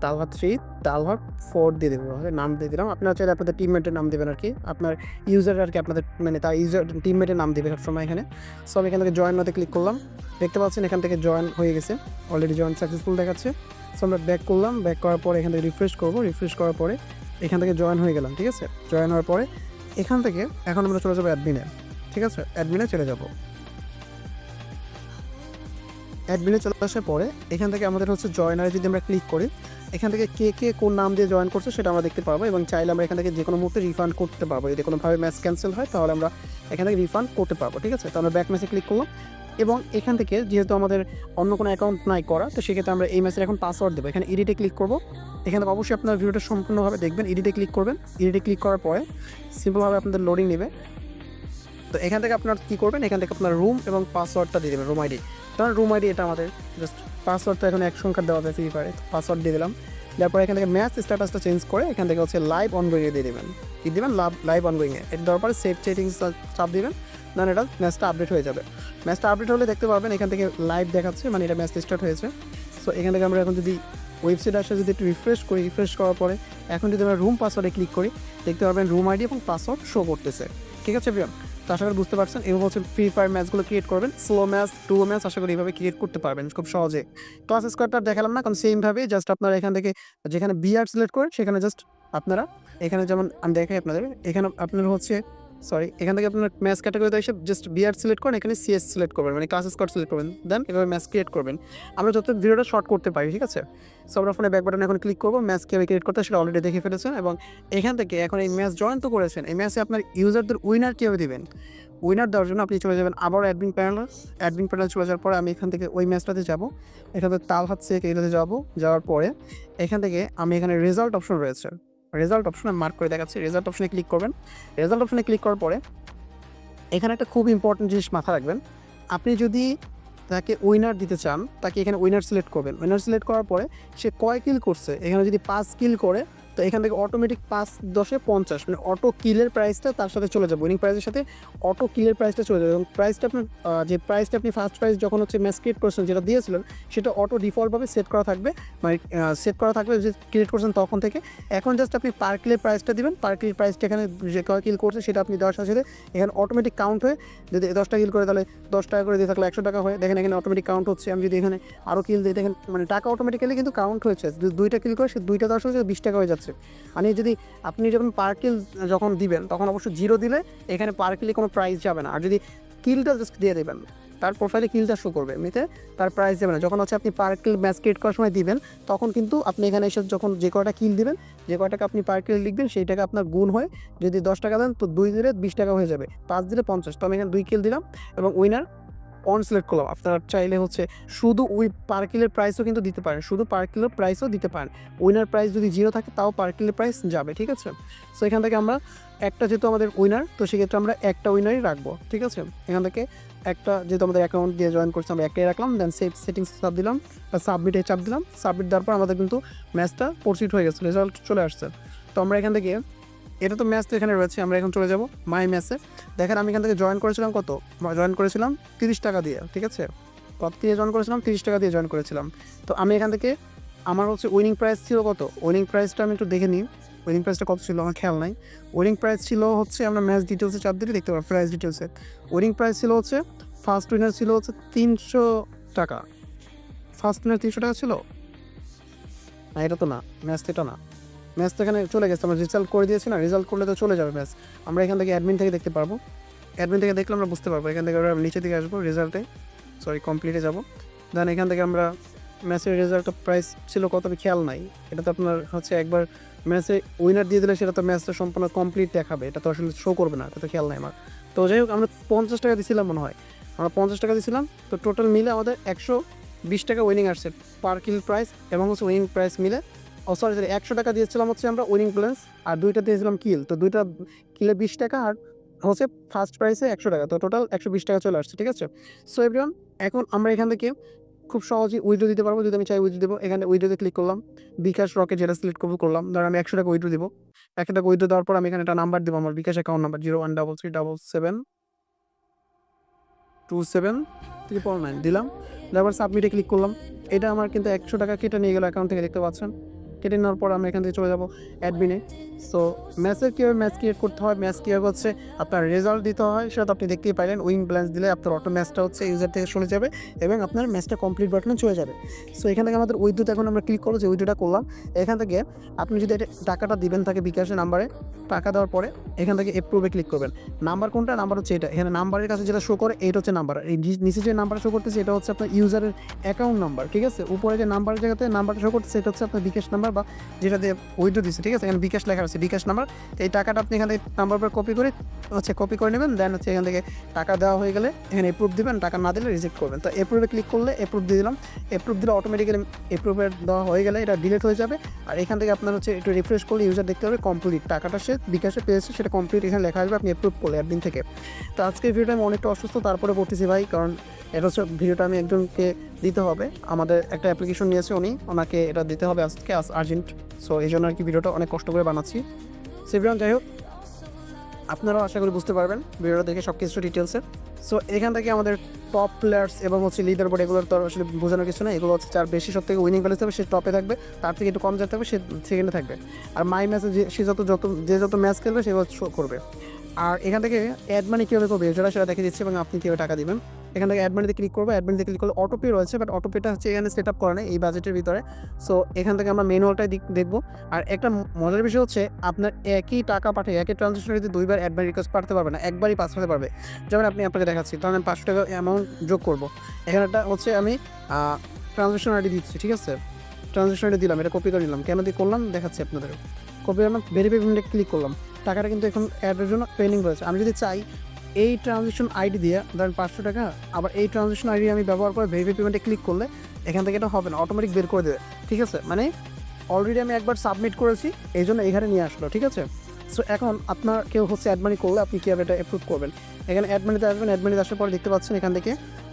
তালহা 3, তালহা 4 দিয়ে দেবো, নাম দিয়ে দিলাম। আপনারা চাইলে আপনাদের টিমমেটের নাম দেবেন আর কি, আপনার ইউজার আর কি, আপনাদের মানে তার ইউজার টিমমেটের নাম দেবে সবসময় এখানে। সো আমি এখান থেকে জয়েন হতে ক্লিক করলাম, দেখতে পাচ্ছেন এখান থেকে জয়েন হয়ে গেছে, অলরেডি জয়েন সাকসেসফুল দেখাচ্ছে। সো আমরা ব্যাক করলাম, ব্যাক করার পরে এখান থেকে রিফ্রেশ করবো, রিফ্রেশ করার পরে এখান থেকে জয়েন হয়ে গেলাম, ঠিক আছে। জয়েন হওয়ার পরে এখান থেকে এখন আমরা চলে যাবো অ্যাডমিনে, ঠিক আছে। অ্যাডমিনে চলে যাবো। অ্যাডমিনে চলে আসার পরে এখান থেকে আমাদের হচ্ছে জয়েনারে যদি আমরা ক্লিক করি এখান থেকে কে কে কোন নাম দিয়ে জয়েন করছে সেটা আমরা দেখতে পারবো এবং চাইলে আমরা এখান থেকে যে কোনো মুহূর্তে রিফান্ড করতে পারবো। যদি কোনোভাবে ম্যাচ ক্যান্সেল হয় তাহলে আমরা এখান থেকে রিফান্ড করতে পারবো, ঠিক আছে। তো আমরা ব্যাক ম্যাচে ক্লিক করলাম এবং এখান থেকে যেহেতু আমাদের অন্য কোনো অ্যাকাউন্ট নাই করা, তো সেক্ষেত্রে আমরা এই ম্যাচের এখন পাসওয়ার্ড দেবো। এখানে এডিটে ক্লিক করবো, এখানে অবশ্যই আপনার ভিডিওটা সম্পূর্ণভাবে দেখবেন। এডিটে ক্লিক করবেন, এডিটে ক্লিক করার পরে সিম্পলভাবে আপনাদের লোডিং নেবে। তো এখান থেকে আপনার কী করবেন, এখান থেকে আপনার রুম এবং পাসওয়ার্ডটা দিয়ে দেবেন, রুম আইডি। কারণ রুম আইডি এটা আমাদের জাস্ট পাসওয়ার্ডটা এখন এক সংখ্যার দেওয়া যায় ফ্রি ফায়ারে, পাসওয়ার্ড দিয়ে দিলাম। তারপর এখান থেকে ম্যাচ স্ট্যাটাসটা চেঞ্জ করে এখান থেকে হচ্ছে লাইভ অনগোয়িংয়ে দিয়ে দেবেন, কী দেবেন লাইভ অনগোয়িংয়ে। এটা দেওয়ার পরে সেভ সেটিংস চাপ দেবেন, দেন এটা ম্যাচটা আপডেট হয়ে যাবে। ম্যাচটা আপডেট হলে দেখতে পারবেন এখান থেকে লাইভ দেখাচ্ছে, মানে এটা ম্যাচ স্টার্ট হয়েছে। সো এখান থেকে আমরা এখন যদি ওয়েবসাইটে আসলে যদি একটু রিফ্রেশ করি, রিফ্রেশ করার পরে এখন যদি আমরা রুম পাসওয়ার্ডে ক্লিক করি দেখতে পারবেন রুম আইডি এবং পাসওয়ার্ড শো করতেছে। ঠিক আছে প্রিয়, তো আশা করি বুঝতে পারছেন এভাবে হচ্ছে ফ্রি ফায়ার ম্যাচগুলো ক্রিয়েট করবেন, স্লো ম্যাচ, ডুও ম্যাচ আশা করি এইভাবে ক্রিয়েট করতে পারবেন খুব সহজে। ক্লাস স্কোয়াডটা দেখালাম না, কারণ সেমভাবে জাস্ট আপনারা এখান থেকে যেখানে বিআর সিলেক্ট করেন সেখানে জাস্ট আপনারা এখানে যেমন আমি দেখাই আপনাদের, এখানে আপনার হচ্ছে এখান থেকে আপনার ম্যাচ ক্যাটাগরিতে এসে জাস্ট বিআর সিলেক্ট করেন, এখানে সিএস সিলেক্ট করবেন, মানে ক্লাস স্কোয়াড সিলেক্ট করবেন, দেন এভাবে ম্যাচ ক্রিয়েট করবেন। আমরা যত ভিডিওটা শর্ট করতে পারি, ঠিক আছে। সো আমরা ফোনে ব্যাক বাটন এখন ক্লিক করবো, ম্যাচ কীভাবে ক্রিয়েট করতে সেটা অলরেডি দেখে ফেলেছেন, এবং এখান থেকে এখন এই ম্যাচ জয়েন তো করেছেন, এই ম্যাচে আপনার ইউজারদের উইনার কীভাবে দেবেন, উইনার দেওয়ার জন্য আপনি চলে যাবেন আবার অ্যাডমিন প্যানেল চলে যাওয়ার পরে আমি এখান থেকে ওই ম্যাচটাতে যাবো, এখান থেকে তালহাত শেখ এটাতে যাবো, যাওয়ার পরে এখান থেকে আমি এখানে রেজাল্ট অপশন রয়েছে, রেজাল্ট অপশনে মার্ক করে দেখাচ্ছি, রেজাল্ট অপশনে ক্লিক করবেন। রেজাল্ট অপশনে ক্লিক করার পরে এখানে একটা খুব ইম্পর্টেন্ট জিনিস মাথায় রাখবেন, আপনি যদি তাকে উইনার দিতে চান তাকে এখানে উইনার সিলেক্ট করবেন। উইনার সিলেক্ট করার পরে সে কয় কিল করছে, এখানে যদি 5 কিল করে তো এখান থেকে অটোমেটিক 5×10=50, মানে অটো কিলের প্রাইসটা তার সাথে চলে যাবে, উইনিং প্রাইসের সাথে অটো কিলের প্রাইসটা চলে যাবে, এবং প্রাইসটা আপনার যে প্রাইসটা আপনি ফার্স্ট প্রাইস যখন হচ্ছে ম্যাচ ক্রিয়েট করছেন যেটা দিয়েছিলেন সেটা অটো ডিফল্টভাবে সেট করা থাকবে, মানে সেট করা থাকবে যে ক্রিয়েট করছেন তখন থেকে। এখন জাস্ট আপনি পার কিলের প্রাইসটা দিবেন, পার কিলের প্রাইসটা এখানে যে কয় কিল করছে সেটা আপনি দেওয়ার সাথে সাথে এখানে অটোমেটিক কাউন্ট হয়ে, যদি 10টা কিল করে তাহলে 10 টাকা করে দিয়ে থাকলে 100 টাকা হয়, দেখেন এখানে অটোমেটিক কাউন্ট হচ্ছে। আমি যদি এখানে আরও কিল দিই দেখেন মানে টাকা অটোমেটিক্যালি কিন্তু কাউন্ট হয়েছে, 2টা কিল করে সে 2টা 10 হচ্ছে 20 টাকা হয়ে যাচ্ছে। মানে যদি আপনি যখন পার কিল যখন দিবেন তখন অবশ্যই 0 দিলে এখানে পার কিলে কোনো প্রাইস যাবে না, আর যদি কিলটা জাস্ট দিয়ে দেবেন তার প্রোফাইলে কিলটা শো করবে, এমনিতে তার প্রাইস যাবে না। যখন হচ্ছে আপনি পার কিল ম্যাচ ক্রিয়েট করার সময় দিবেন তখন কিন্তু আপনি এখানে এসে যখন যে কয়টা কিল দিবেন, যে কয় টাকা আপনি পার কিল লিখবেন সেই টাকা আপনার গুণ হয়ে, যদি 10 টাকা দেন তো 2 দিলে 20 টাকা হয়ে যাবে, 5 দিলে 50। তো আমি এখানে 2 কিল দিলাম এবং উইনার অন সিলেক্ট করলাম। আপনারা চাইলে হচ্ছে শুধু ওই পার কিলের প্রাইসও কিন্তু দিতে পারেন, শুধু পার কিলোর প্রাইসও দিতে পারেন, উইনার প্রাইস যদি 0 থাকে তাও পার কিলোর প্রাইস যাবে, ঠিক আছে। সো এখান থেকে আমরা একটা, যেহেতু আমাদের উইনার তো সেক্ষেত্রে আমরা একটা উইনারই রাখবো, ঠিক আছে। এখান থেকে একটা, যেহেতু আমাদের অ্যাকাউন্ট দিয়ে জয়েন করছি আমরা একটাই রাখলাম, দেন সেভ সেটিংস চাপ দিলাম, সাবমিটে চাপ দিলাম, সাবমিট দেওয়ার পর আমাদের কিন্তু ম্যাচটা প্রসিড হয়ে গেছে, রেজাল্ট চলে আসছে। তো আমরা এখান থেকে, এটা তো ম্যাচ তো এখানে রয়েছে, আমরা এখন চলে যাব মাই ম্যাচে। দেখেন আমি এখান থেকে জয়েন করেছিলাম কত, জয়েন করেছিলাম 30 টাকা দিয়ে, ঠিক আছে। কত দিয়ে জয়েন করেছিলাম, 30 টাকা দিয়ে জয়েন করেছিলাম। তো আমি এখান থেকে আমার হচ্ছে উইনিং প্রাইস ছিল কত, উইনিং প্রাইসটা আমি একটু দেখে নিই, উইনিং প্রাইসটা কত ছিল আমার খেয়াল নাই। উইনিং প্রাইস ছিল হচ্ছে, আমরা ম্যাচ ডিটেলসে চাপ দিলে দেখতে পাবো প্রাইস ডিটেলসে, উইনিং প্রাইস ছিল হচ্ছে, ফার্স্ট উইনার ছিল হচ্ছে 300 টাকা, ফার্স্ট উইনার 300 টাকা ছিল না, এটা তো না, ম্যাচ এটা না, ম্যাচ তো এখানে চলে গেছে, আমরা রেজাল্ট করে দিয়েছি না, রেজাল্ট করলে তো চলে যাবে ম্যাচ। আমরা এখান থেকে অ্যাডমিন থেকে দেখতে পারবো, অ্যাডমিন থেকে দেখলে আমরা বুঝতে পারবো। এখান থেকে আমরা নিচে দিকে আসবো, রেজাল্টে কমপ্লিটে যাব, দেন এখান থেকে আমরা ম্যাচের রেজাল্টটা প্রাইস ছিল কত আমি খেয়াল নাই, এটা তো আপনার হচ্ছে একবার ম্যাচে উইনার দিয়ে দিলে সেটা তো ম্যাচটা সম্পূর্ণ কমপ্লিট দেখাবে, এটা তো আসলে শো করবে না, এটা তো খেয়াল নাই আমার। তো যাই হোক আমরা 50 টাকা দিয়েছিলাম মনে হয়, আমরা 50 টাকা দিয়েছিলাম, তো টোটাল মিলে আমাদের 120 টাকা উইনিং আসছে পার কিল প্রাইস, এবং হচ্ছে উইনিং প্রাইস মিলে 100 টাকা দিয়েছিলাম হচ্ছে আমরা উইনিং প্লেন্স, আর 2টা দিয়েছিলাম কিল, তো 2টা কিলে 20 টাকা, আর হচ্ছে ফার্স্ট প্রাইসে 100 টাকা, তো টোটাল 120 টাকা চলে আসছে, ঠিক আছে। সো এভরিওয়ান, এখন আমরা এখান থেকে খুব সহজেই উইথড্র দিতে পারবো, যদি আমি চাই উইথড্র দেবো, এখানে উইথড্রোতে ক্লিক করলাম, বিকাশ রকেট যেটা সিলেক্ট করলাম, ধর আমি 100 টাকা উইথড্রো দেবো, 100 টাকা উইথড্রো দেওয়ার পর আমি এখানে একটা নাম্বার দেবো, আমার বিকাশ অ্যাকাউন্ট নাম্বার 0133772739 দিলাম, তারপর সাবমিটে ক্লিক করলাম। এটা আমার কিন্তু 100 টাকা কেটে নিয়ে গেল অ্যাকাউন্ট থেকে, দেখতে পাচ্ছেন। কেটে নেওয়ার পর আমরা এখান থেকে চলে যাব অ্যাডমিনে। সো ম্যাচের কীভাবে ম্যাচ ক্রিয়েট করতে হয়, ম্যাচ কীভাবে হচ্ছে আপনার রেজাল্ট দিতে হয় সেটা তো আপনি দেখতেই পাইলেন। উইং ব্যালেন্স দিলে আপনার অটো ম্যাচটা হচ্ছে ইউজার থেকে চলে যাবে এবং আপনার ম্যাচটা কমপ্লিট বাটনে চলে যাবে। সো এখান থেকে আমাদের উইথড্রোতে এখন আমরা ক্লিক করবো, যে উইথড্রোটা করলাম, এখান থেকে আপনি যদি টাকাটা দিবেন থাকে বিকাশের নাম্বারে, টাকা দেওয়ার পরে এখান থেকে অ্যাপ্রুভে ক্লিক করবেন। নাম্বার কোনটা, নাম্বার হচ্ছে এটা, এখানে নাম্বারের কাছে যেটা শো করে এইটা হচ্ছে নাম্বার, এই নিচে যে নাম্বার শো করতেছে এটা হচ্ছে আপনার ইউজারের অ্যাকাউন্ট নাম্বার, ঠিক আছে। উপরে যে নাম্বারের জায়গাতে নাম্বারটা শো করতেছে এটা হচ্ছে আপনার বিকাশ নাম্বার বা যেটা দিয়ে উইথড্রো দিচ্ছে, ঠিক আছে। এখানে বিকাশ লেখা আছে, বিকাশ নাম্বার। এই টাকাটা আপনি এখান থেকে নাম্বার পর কপি করে নেবেন, দেন হচ্ছে এখান থেকে টাকা দেওয়া হয়ে গেলে এখানে অ্যাপ্রুভ দিবেন, টাকা না দিলে রিজেক্ট করবেন। তো অ্যাপ্রুভে ক্লিক করলে অ্যাপ্রুভ দিয়ে দিলাম, অ্যাপ্রুভ দিলে অটোমেটিক্যালি অ্যাপ্রুভের দেওয়া হয়ে গেলে এটা ডিলিট হয়ে যাবে। আর এখান থেকে আপনার হচ্ছে একটু রিফ্রেশ করলে ইউজার দেখতে হবে কমপ্লিট, টাকাটা সে বিকাশে পেয়েছে সেটা কমপ্লিট এখানে লেখা আসবে, আপনি অ্যাপ্রুভ করলে একদিন থেকে। তো আজকের ভিডিওটা আমি অনেকটা অসুস্থ, তারপরে পড়তেছি ভাই, কারণ এটা হচ্ছে ভিডিওটা আমি একজনকে দিতে হবে, আমাদের একটা অ্যাপ্লিকেশন নিয়েছে ওনাকে এটা দিতে হবে আজকে আর্জেন্ট। সো এই জন্য আর কি ভিডিওটা অনেক কষ্ট করে বানাচ্ছি। সেভিয়ন, যাই হোক আপনারাও আশা করি বুঝতে পারবেন ভিডিওটা দেখে সব কিছু ডিটেলসে। সো এখান থেকে আমাদের টপ প্লেয়ার্স এবং হচ্ছে লিডার বোর্ড এগুলোর তো আসলে বোঝানোর কিছু না, এগুলো হচ্ছে যার বেশি সব থেকে উইনিং ভ্যালু থাকবে সে টপে থাকবে, তার থেকে একটু কম যাতে থাকবে সে সেকেন্ডে থাকবে। আর মাই ম্যাচে সে যত ম্যাচ খেলবে সেগুলো শো করবে। আর এখান থেকে অ্যাড মানি কীভাবে করবে সেটা দেখে দিচ্ছি এবং আপনি কীভাবে টাকা দিবেন। এখান থেকে অ্যাড মানিতে ক্লিক করবো, অ্যাড মানিতে ক্লিক করলে অটোপে রয়েছে, বাট অটোপেটা হচ্ছে এখানে সেট আপ করা নেই এই বাজেটের ভিতরে। সো এখান থেকে আমরা ম্যানুয়ালটাই দেখবো। আর একটা মজার বিষয় হচ্ছে আপনার একই টাকা পাঠিয়ে একই ট্রানজাকশনে যদি দুইবার অ্যাড মানি রিকোয়েস্ট পাঠাতে পারবে না, একবারই পাঠাতে পারবে। যেমন আপনাকে দেখাচ্ছি, ধরেন আমি 500 টাকা অ্যামাউন্ট যোগ করবো, এখানে একটা হচ্ছে আমি ট্রানজাকশন আইডি দিচ্ছি, ঠিক আছে, ট্রানজাকশন আইডি দিলাম, এটা কপি করে নিলাম, কেন দিয়ে করলাম দেখাচ্ছি আপনাদের। কপি করলাম, ভেরিফাই পেমেন্টে ক্লিক করলাম, টাকাটা কিন্তু এখন অ্যাডের জন্য পেন্ডিং রয়েছে। আমি যদি চাই এই ট্রানজাকশন আইডি দিয়ে ধরেন 500 টাকা, আবার এই ট্রানজাকশন আইডি আমি ব্যবহার করে ভেরিফাই পেমেন্টে ক্লিক করলে এখান থেকে এটা হবে না, অটোমেটিক বের করে দেবে, ঠিক আছে। মানে অলরেডি আমি একবার সাবমিট করেছি, এই জন্য এখানে নিয়ে আসলো, ঠিক আছে। সো এখন আপনার কেউ হচ্ছে অ্যাড মানি করলে আপনি কীভাবে এটা অ্যাপ্রুভ করবেন। এখানে অ্যাড মানিতে আসবেন, অ্যাড মানিতে আসার পরে দেখতে পাচ্ছেন এখান থেকে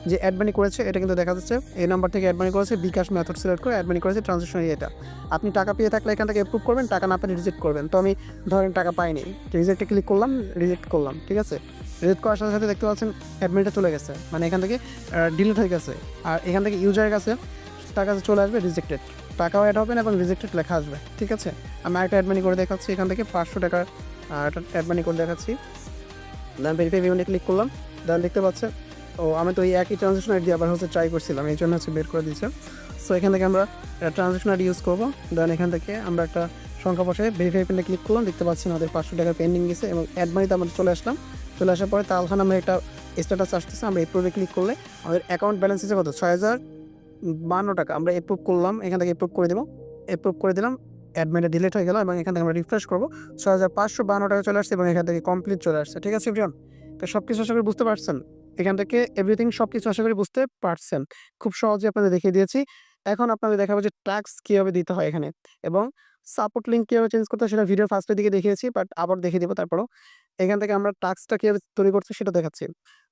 যে অ্যাড মানি করেছে এটা কিন্তু দেখা যাচ্ছে, এই নাম্বার থেকে অ্যাড মানি করেছে, বিকাশ মেথড সিলেক্ট করে অ্যাড মানি করেছে, ট্রানজাকশন এটা আপনি টাকা পেয়ে থাকলে এখান থেকে অ্যাপ্রুভ করবেন, টাকা না পেলে রিজেক্ট করবেন। তো আমি ধরেন টাকা পাইনি, রিজেক্টে ক্লিক করলাম, রিজেক্ট করলাম, ঠিক আছে। রিজেক্ট করার সাথে সাথে দেখতে পাচ্ছেন অ্যাড মানিটা চলে গেছে, মানে এখান থেকে ডিলিট হয়ে গেছে। আর এখান থেকে ইউজারের কাছে তার কাছে চলে আসবে রিজেক্টেড, টাকাও অ্যাড হবে না এবং রিজেক্টেড লেখা আসবে, ঠিক আছে। আমি একটা অ্যাড মানি করে দেখাচ্ছি, এখান থেকে 500 টাকা একটা অ্যাড মানি করে দেখাচ্ছি। দেন ভেরিফাই পেমেন্টে ক্লিক করলাম, দেন দেখতে পাচ্ছেন আমি তো এই একই ট্রানজাকশন আইডি আবার হচ্ছে ট্রাই করছিলাম, এই জন্য হচ্ছে বের করে দিয়েছে। সো এখান থেকে আমরা ট্রানজাকশন আইডি ইউজ করবো, দেন এখান থেকে আমরা একটা সংখ্যা বসে ভেরিফাই পেমেন্টে ক্লিক করলাম, দেখতে পাচ্ছেন আমাদের 500 টাকা পেন্ডিং গেছে এবং অ্যাড মানিতে আমরা চলে আসলাম। চলে আসার পরে তাহলে আমরা একটা স্ট্যাটাস আসতেছে, আমরা এপ্রুভে ক্লিক করলে আমাদের অ্যাকাউন্ট ব্যালেন্স হিসেবে কত 6052 টাকা, আমরা এপ্রুভ করলাম, এখান থেকে এপ্রুভ করে দেবো, এপ্রুভ করে দিলাম, অ্যাডমিটে ডিলিট হয়ে গেল এবং এখান থেকে আমরা রিফ্রেশ করবো, 6552 টাকা চলে আসছে এবং এখান থেকে কমপ্লিট চলে আসছে, ঠিক আছে এভরিওয়ান। তো সব কিছু আশা করি বুঝতে পারছেন, এখান থেকে এভরিথিং সব কিছু আশা করি বুঝতে পারছেন, খুব সহজে আপনাদের দেখিয়ে দিয়েছি। এখন আপনাদের দেখাবো যে ট্যাক্স কীভাবে দিতে হয় এখানে, এবং সাপোর্ট লিঙ্ক কীভাবে চেঞ্জ করতে হয় সেটা ভিডিও ফার্স্টের দিকে দেখিয়েছি, বাট আবার দেখিয়ে দেবো। তারপরও এখান থেকে আমরা ট্যাক্সটা কীভাবে তৈরি করছি সেটা দেখাচ্ছি।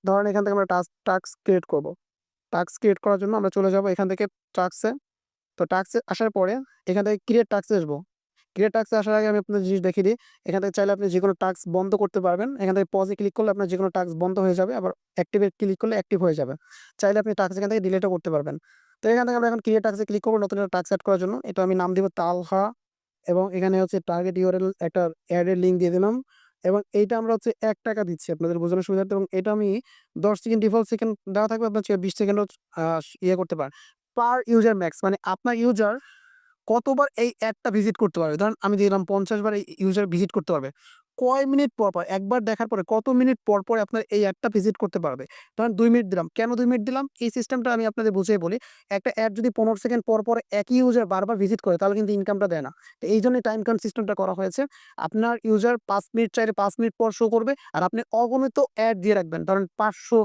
ধরেন এখান থেকে আমরা ট্যাক্স ক্রিয়েট করবো, টাস্ক ক্রিয়েট করার জন্য আমরা চলে যাব এখান থেকে টাস্কে। তো টাস্কে আসার পরে এখান থেকে ক্রিয়েট টাস্কে আসবো। ক্রিয়েট টাস্কে আসার আগে আমি আপনাদের জিনিস দেখিয়ে দিই। এখান থেকে চাইলে আপনি যেকোনো টাস্ক বন্ধ করতে পারবেন। এখান থেকে পজে ক্লিক করলে আপনার যেকোনো টাস্ক বন্ধ হয়ে যাবে, আবার অ্যাক্টিভে ক্লিক করলে অ্যাক্টিভ হয়ে যাবে। চাইলে আপনি টাস্ক এখান থেকে ডিলিটও করতে পারবেন। তো এখান থেকে আমরা এখন ক্রিয়েট টাস্কে ক্লিক করবো নতুন একটা টাস্ক অ্যাড করার জন্য। এটা আমি নাম দিব তালহা এবং এখানে হচ্ছে টার্গেট ইউআরএল একটা অ্যাডের লিঙ্ক দিয়ে দিলাম এবং এইটা আমরা হচ্ছে ৳1 দিচ্ছি আপনাদের বোঝানোর সুবিধার্থে, এবং এটা আমি 10 সেকেন্ড ডিফল্ট সেকেন্ড দেওয়া থাকবে, আপনার 20 সেকেন্ডও ইয়ে করতে পারেন। পার ইউজার ম্যাক্স মানে আপনার ইউজার কতবার এই অ্যাডটা ভিজিট করতে পারবে? ধরেন আমি দিলাম 50 বার এই ইউজার ভিজিট করতে পারবে। কয় মিনিট পর, একবার দেখার পরে কত মিনিট পর আপনার এই অ্যাডটা ভিজিট করতে পারবে? ধরেন 2 মিনিট দিলাম। কেন 2 মিনিট দিলাম? এই সিস্টেমটা আমি আপনাদের বুঝিয়ে বলি। একটা অ্যাড যদি 15 সেকেন্ড পর একই ইউজার বারবার ভিজিট করে তাহলে কিন্তু ইনকামটা দেয় না। তো এইজন্যই টাইম কাউন্ট সিস্টেমটা করা হয়েছে। আপনার ইউজার 5 মিনিট চাইলে 5 মিনিট পর শো করবে আর আপনি অগণিত অ্যাড দিয়ে রাখবেন। ধরেন 500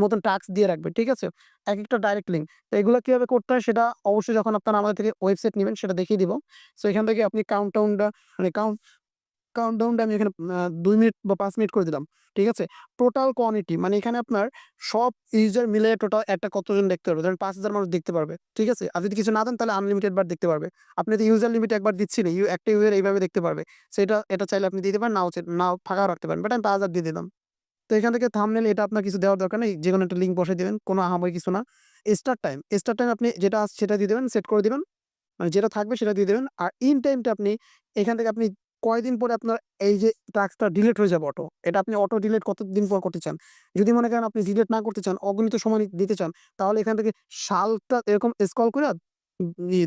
মতন টাস্ক দিয়ে রাখবেন। ঠিক আছে? একেকটা ডাইরেক্ট লিঙ্ক। তো এগুলো কিভাবে করতে হয় সেটা অবশ্যই যখন আপনারা আমাদের থেকে ওয়েবসাইট নিবেন সেটা দেখিয়ে দিব। সো এখান থেকে আপনি কাউন্টডাউনটা মানে কাউন্টডাউনটা আমি এখানে ২ মিনিট বা ৫ মিনিট করে দিলাম। ঠিক আছে? টোটাল কোয়ান্টিটি মানে এখানে আপনার সব ইউজার মিলে টোটাল একটা কতজন দেখতে পারবে? ধরেন ৫,০০০ মানুষ দেখতে পারবে। ঠিক আছে? আর যদি কিছু না দেন তাহলে আনলিমিটেড বার দেখতে পারবে। আপনি তো ইউজার লিমিট একবার দিচ্ছেনই। একটা ইউজার এইভাবে দেখতে পারবে। সো এটা চাইলে আপনি দিতে পারেন, নাও ফাঁকাও রাখতে পারেন। বাট আমি ৫,০০০ দিয়ে দিলাম। তো এখান থেকে থাম্বনেল এটা আপনার কিছু দেওয়ার দরকার নেই। যেকোনো একটা লিঙ্ক বসায় দিবেন। কোনো আহামরি কিছু না। স্টার্ট টাইম আপনি যেটা আছে সেটা দিয়ে দিবেন, সেট করে দিবেন। মানে যেটা থাকবে সেটা দিয়ে দিবেন। আর ইন টাইমটা আপনি এখান থেকে আপনি কয়দিন পরে আপনার এই যে টাস্কটা ডিলিট হয়ে যাবে অটো। এটা আপনি অটো ডিলিট কতদিন পর করতে চান? যদি মনে করেন আপনি ডিলিট না করতে চান, অগণিত সময় দিতে চান, তাহলে এখান থেকে সালটা এরকম স্ক্রল কইরা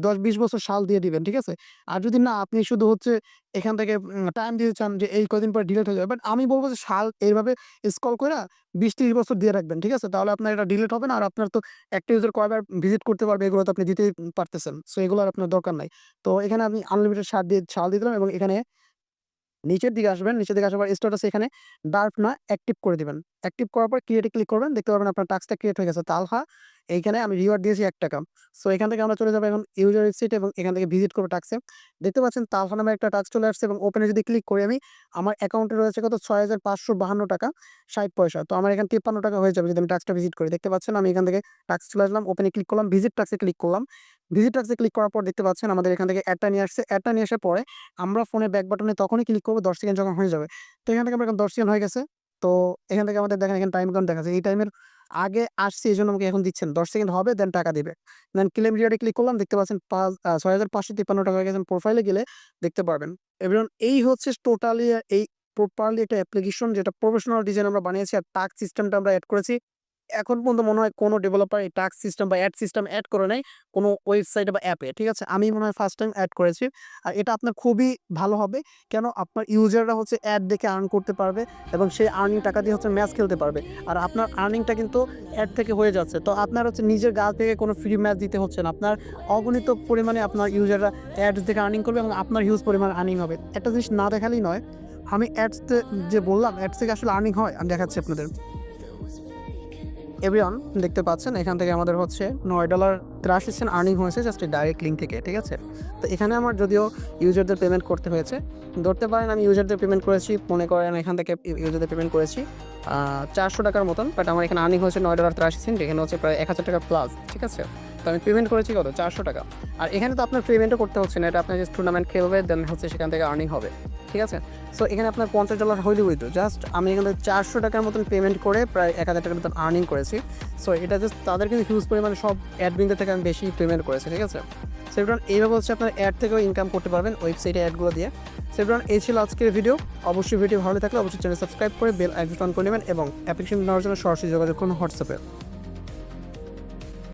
১০-২০ বছর সাল দিয়ে দিবেন। ঠিক আছে? আর যদি না আপনি শুধু হচ্ছে এখান থেকে টাইম দিতে চান যে এই কয়দিন পরে ডিলিট হয়ে যাবে। বাট আমি বলব যে সাল এইভাবে স্ক্রল কইরা ২০-৩০ বছর দিয়ে রাখবেন। ঠিক আছে? তাহলে আপনার এটা ডিলিট হবে না। আর আপনার তো একটা ইউজার কয়বার ভিজিট করতে পারবে এগুলো তো আপনি দিতেই পারতেছেন। সো এগুলো আর আপনার দরকার নাই। তো এখানে আপনি আনলিমিটেড সাল দিয়ে দিলাম এবং এখানে নিচের দিকে আসবেন। নিচের দিকে আসার পর স্ট্যাটাসে এখানে ডার্ক না অ্যাক্টিভ করে দিবেন। অ্যাক্টিভ করার পর ক্রিয়েটে ক্লিক করবেন। দেখতে পারবেন আপনার টাস্কটা ক্রিয়েট হয়ে গেছে। তালহা এইখানে আমি রিওয়ার্ড দিয়েছি ৳1। সো এখান থেকে আমরা চলে যাবো এখন ইউজার ওয়েবসাইট এবং এখান থেকে ভিজিট করব টাস্কে। দেখতে পাচ্ছেন তালহা নামে একটা টাস্ক চলে আসছে এবং ওপেনে যদি ক্লিক করি আমি, আমার অ্যাকাউন্টে রয়েছে কত ৳৬,৫৫২ টাকা ৬০ পয়সা। তো আমার এখানে ৳৫৩ টাকা হয়ে যাবে যদি আমি টাস্কটা ভিজিট করি। দেখতে পাচ্ছেন আমি এখান থেকে টাস্ক চলে আসলাম। ওপেনে ক্লিক করলাম, ভিজিট টাস্কে ক্লিক করলাম। ভিজিট টাস্কে ক্লিক করার পর দেখতে পাচ্ছেন আমাদের এখান থেকে অ্যাডটা নিয়ে আসছে। অ্যাডটা নিয়ে আসার পরে আমরা ফোনের ব্যাক বাটনে তখনই ক্লিক করব ১০ সেকেন্ড যখন হয়ে যাবে। তো এখান থেকে আমার এখন ১০ সেকেন্ড হয়ে গেছে। তো এখান থেকে আমাদের দেখেন এখানে টাইম কাউন্ট দেখাচ্ছে। এই টাইমের আগে আসছি এজন্য আমাকে এখন দিচ্ছেন। 10 সেকেন্ড হবে দেন টাকা দিবে। দেন ক্লেম রিওয়ার্ডে ক্লিক করলাম দেখতে পাচ্ছেন ৬,৫৫৩ টাকা হয়ে গেছে। প্রোফাইলে গেলে দেখতে পারবেন। এবং এই হচ্ছে টোটালি এই প্রপারলি একটা অ্যাপ্লিকেশন যেটা প্রফেশনাল ডিজাইন আমরা বানিয়েছি আর টাস্ক সিস্টেমটা আমরা এড করেছি। এখন পর্যন্ত মনে হয় কোনো ডেভেলপার এই টাস্ক সিস্টেম বা অ্যাড সিস্টেম এড করে নাই কোনো ওয়েবসাইটে বা অ্যাপে। ঠিক আছে? আমি মনে হয় ফার্স্ট টাইম এড করেছি। আর এটা আপনার খুবই ভালো হবে। কেন? আপনার ইউজাররা হচ্ছে অ্যাড দেখে আর্ন করতে পারবে এবং সেই আর্নিং টাকা দিয়ে হচ্ছে ম্যাচ খেলতে পারবে। আর আপনার আর্নিংটা কিন্তু অ্যাড থেকে হয়ে যাচ্ছে। তো আপনার হচ্ছে নিজের গা থেকে কোনো ফ্রি ম্যাচ দিতে হচ্ছে না। আপনার অগণিত পরিমাণে আপনার ইউজাররা অ্যাডস দেখে আর্নিং করবে এবং আপনার হিউজ পরিমাণ আর্নিং হবে। একটা জিনিস না দেখালেই নয়। আমি অ্যাডস যে বললাম অ্যাডস থেকে আসলে আর্নিং হয় আমি দেখাচ্ছি আপনাদের। এভরিওয়ান দেখতে পাচ্ছেন এখান থেকে আমাদের হচ্ছে $9.83 আর্নিং হয়েছে জাস্ট ডাইরেক্ট লিঙ্ক থেকে। ঠিক আছে? তো এখানে আমার যদিও ইউজারদের পেমেন্ট করতে হয়েছে, ধরতে পারেন আমি ইউজারদের পেমেন্ট করেছি, মনে করেন এখান থেকে ইউজারদের পেমেন্ট করেছি ৳400 মতন, বাট আমার এখানে আর্নিং হয়েছে $9.83, এখানে হচ্ছে প্রায় ৳১,০০০ প্লাস। ঠিক আছে? তো আমি পেমেন্ট করেছি কত? ৳400। আর এখানে তো আপনার পেমেন্টও করতে হচ্ছে না, এটা আপনার জাস্ট টুর্নামেন্ট খেলবে দেন হচ্ছে সেখান থেকে আর্নিং হবে। ঠিক আছে? সো এখানে আপনার $50 হইলে হইতো, জাস্ট আমি এখানে ৳400 মতন পেমেন্ট করে প্রায় ৳১,০০০ মতন আর্নিং করেছি। সো এটা জাস্ট তাদের কিন্তু হিউজ পরিমাণে সব অ্যাডমিনদের থেকে আমি বেশি পেমেন্ট করেছি। ঠিক আছে? সো এভরিওয়ান এইভাবে হচ্ছে আপনার অ্যাড থেকেও ইনকাম করতে পারবেন ওয়েবসাইটে অ্যাডগুলো দিয়ে। সো এভরিওয়ান এই ছিল আজকের ভিডিও। অবশ্যই ভিডিও ভালো থাকলে অবশ্যই চ্যানেল সাবস্ক্রাইব করে বেল আইকন অন করে নেবেন এবং অ্যাপ্লিকেশন নেওয়ার জন্য সরাসরি যোগাযোগ করুন হোয়াটসঅ্যাপে।